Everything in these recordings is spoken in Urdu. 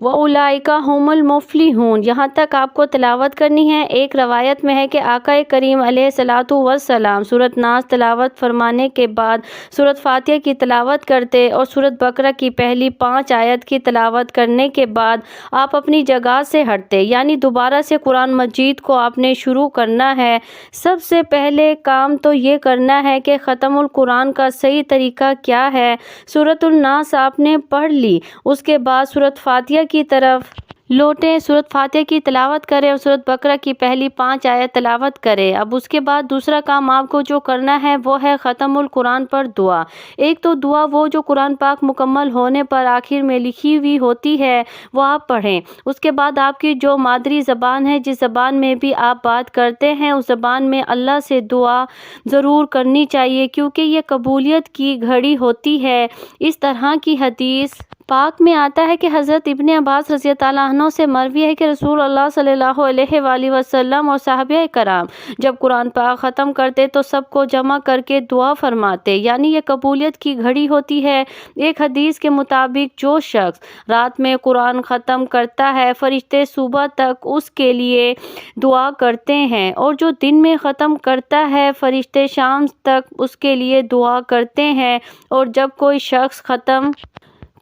وَأُولَئِکَ هُمُ الْمُفْلِحُونَ یہاں تک آپ کو تلاوت کرنی ہے۔ ایک روایت میں ہے کہ آقا کریم علیہ الصلاۃ والسلام سورۃ ناس تلاوت فرمانے کے بعد سورۃ فاتحہ کی تلاوت کرتے اور سورۃ بقرہ کی پہلی 5 آیت کی تلاوت کرنے کے بعد آپ اپنی جگہ سے ہٹتے، یعنی دوبارہ سے قرآن مجید کو آپ نے شروع کرنا ہے۔ سب سے پہلے کام تو یہ کرنا ہے کہ ختم القرآن کا صحیح طریقہ کیا ہے۔ سورۃ الناس آپ نے پڑھ لی، اس کے بعد سورۃ فاتحہ کی طرف لوٹیں، سورۃ فاتحہ کی تلاوت کریں اور سورۃ بقرہ کی پہلی 5 آیت تلاوت کریں۔ اب اس کے بعد دوسرا کام آپ کو جو کرنا ہے وہ ہے ختم القرآن پر دعا۔ ایک تو دعا وہ جو قرآن پاک مکمل ہونے پر آخر میں لکھی ہوئی ہوتی ہے وہ آپ پڑھیں۔ اس کے بعد آپ کی جو مادری زبان ہے، جس زبان میں بھی آپ بات کرتے ہیں، اس زبان میں اللہ سے دعا ضرور کرنی چاہیے، کیونکہ یہ قبولیت کی گھڑی ہوتی ہے۔ اس طرح کی حدیث پاک میں آتا ہے کہ حضرت ابن عباس رضی اللہ عنہ سے مروی ہے کہ رسول اللہ صلی اللہ علیہ وآلہ وسلم اور صحابہ کرام جب قرآن پاک ختم کرتے تو سب کو جمع کر کے دعا فرماتے، یعنی یہ قبولیت کی گھڑی ہوتی ہے۔ ایک حدیث کے مطابق جو شخص رات میں قرآن ختم کرتا ہے، فرشتے صبح تک اس کے لیے دعا کرتے ہیں، اور جو دن میں ختم کرتا ہے فرشتے شام تک اس کے لیے دعا کرتے ہیں، اور جب کوئی شخص ختم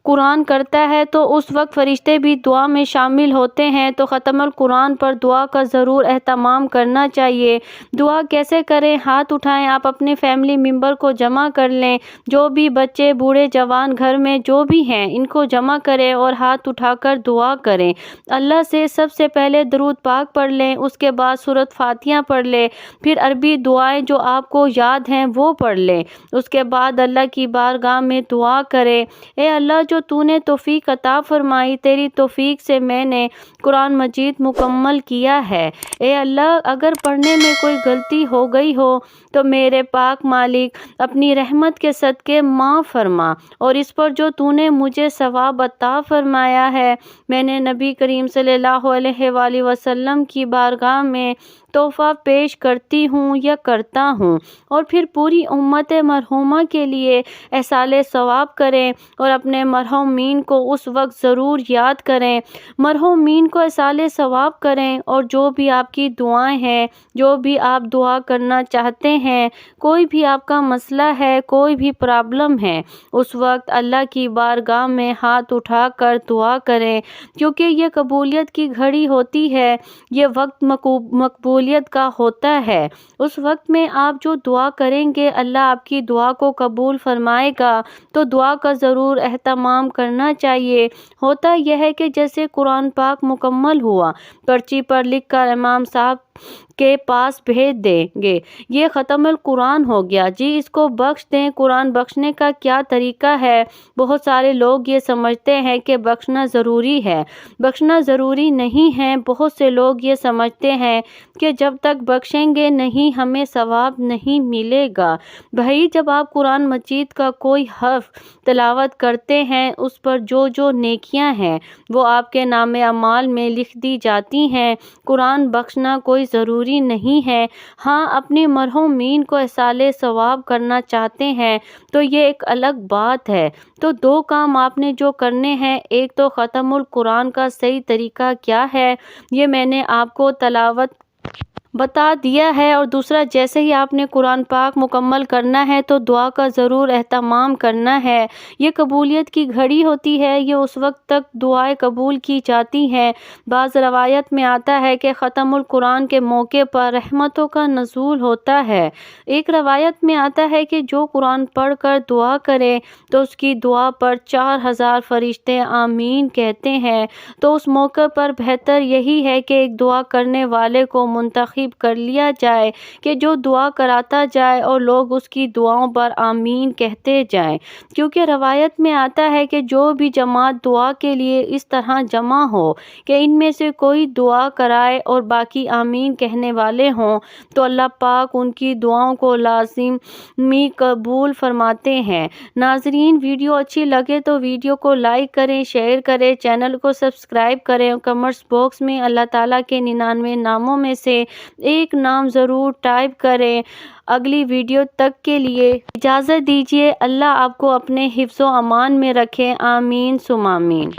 قرآن کرتا ہے تو اس وقت فرشتے بھی دعا میں شامل ہوتے ہیں۔ تو ختم القرآن پر دعا کا ضرور اہتمام کرنا چاہیے۔ دعا کیسے کریں؟ ہاتھ اٹھائیں، آپ اپنے فیملی ممبر کو جمع کر لیں، جو بھی بچے بوڑھے جوان گھر میں جو بھی ہیں ان کو جمع کریں اور ہاتھ اٹھا کر دعا کریں۔ اللہ سے سب سے پہلے درود پاک پڑھ لیں، اس کے بعد سورۃ فاتحہ پڑھ لیں، پھر عربی دعائیں جو آپ کو یاد ہیں وہ پڑھ لیں۔ اس کے بعد اللہ کی بارگاہ میں دعا کریں، اے اللہ جو تو نے توفیق عطا فرمائی، تیری توفیق سے میں نے قرآن مجید مکمل کیا ہے۔ اے اللہ اگر پڑھنے میں کوئی غلطی ہو گئی ہو تو میرے پاک مالک اپنی رحمت کے صدقے معاف فرما، اور اس پر جو تو نے مجھے ثواب عطا فرمایا ہے میں نے نبی کریم صلی اللہ علیہ وآلہ وسلم کی بارگاہ میں تحفہ پیش کرتی ہوں یا کرتا ہوں۔ اور پھر پوری امت مرحومہ کے لیے احصال ثواب کریں اور اپنے مرحومین کو اس وقت ضرور یاد کریں، مرحومین کو احصال ثواب کریں، اور جو بھی آپ کی دعائیں ہیں، جو بھی آپ دعا کرنا چاہتے ہیں، کوئی بھی آپ کا مسئلہ ہے، کوئی بھی پرابلم ہے، اس وقت اللہ کی بارگاہ میں ہاتھ اٹھا کر دعا کریں، کیونکہ یہ قبولیت کی گھڑی ہوتی ہے، یہ وقت مقبولیت کا ہوتا ہے۔ اس وقت میں آپ جو دعا کریں گے اللہ آپ کی دعا کو قبول فرمائے گا، تو دعا کا ضرور اہتمام کرنا چاہیے۔ ہوتا یہ ہے کہ جیسے قرآن پاک مکمل ہوا، پرچی پر لکھ کر امام صاحب کے پاس بھیج دیں گے، یہ ختم القرآن ہو گیا جی، اس کو بخش دیں۔ قرآن بخشنے کا کیا طریقہ ہے؟ بہت سارے لوگ یہ سمجھتے ہیں کہ بخشنا ضروری ہے، بخشنا ضروری نہیں ہے۔ بہت سے لوگ یہ سمجھتے ہیں کہ جب تک بخشیں گے نہیں ہمیں ثواب نہیں ملے گا۔ بھائی جب آپ قرآن مجید کا کوئی حرف تلاوت کرتے ہیں اس پر جو نیکیاں ہیں وہ آپ کے نام اعمال میں لکھ دی جاتی ہیں۔ قرآن بخشنا کوئی ضروری نہیں ہے۔ ہاں اپنے مرحومین کو احصال ثواب کرنا چاہتے ہیں تو یہ ایک الگ بات ہے۔ تو 2 کام آپ نے جو کرنے ہیں، ایک تو ختم القرآن کا صحیح طریقہ کیا ہے یہ میں نے آپ کو تلاوت بتا دیا ہے، اور دوسرا جیسے ہی آپ نے قرآن پاک مکمل کرنا ہے تو دعا کا ضرور اہتمام کرنا ہے۔ یہ قبولیت کی گھڑی ہوتی ہے، یہ اس وقت تک دعائیں قبول کی جاتی ہیں۔ بعض روایت میں آتا ہے کہ ختم القرآن کے موقع پر رحمتوں کا نزول ہوتا ہے۔ ایک روایت میں آتا ہے کہ جو قرآن پڑھ کر دعا کرے تو اس کی دعا پر 4000 فرشتے آمین کہتے ہیں۔ تو اس موقع پر بہتر یہی ہے کہ ایک دعا کرنے والے کو منتخب کر لیا جائے کہ جو دعا کراتا جائے اور لوگ اس کی دعاؤں پر آمین کہتے جائیں، کیونکہ روایت میں آتا ہے کہ جو بھی جماعت دعا کے لیے اس طرح جمع ہو کہ ان میں سے کوئی دعا کرائے اور باقی آمین کہنے والے ہوں تو اللہ پاک ان کی دعاؤں کو لازمی قبول فرماتے ہیں۔ ناظرین ویڈیو اچھی لگے تو ویڈیو کو لائک کریں، شیئر کریں، چینل کو سبسکرائب کریں، اور کمنٹس باکس میں اللہ تعالیٰ کے 99 ناموں میں سے ایک نام ضرور ٹائپ کریں۔ اگلی ویڈیو تک کے لیے اجازت دیجیے۔ اللہ آپ کو اپنے حفظ و امان میں رکھے، آمین ثم آمین۔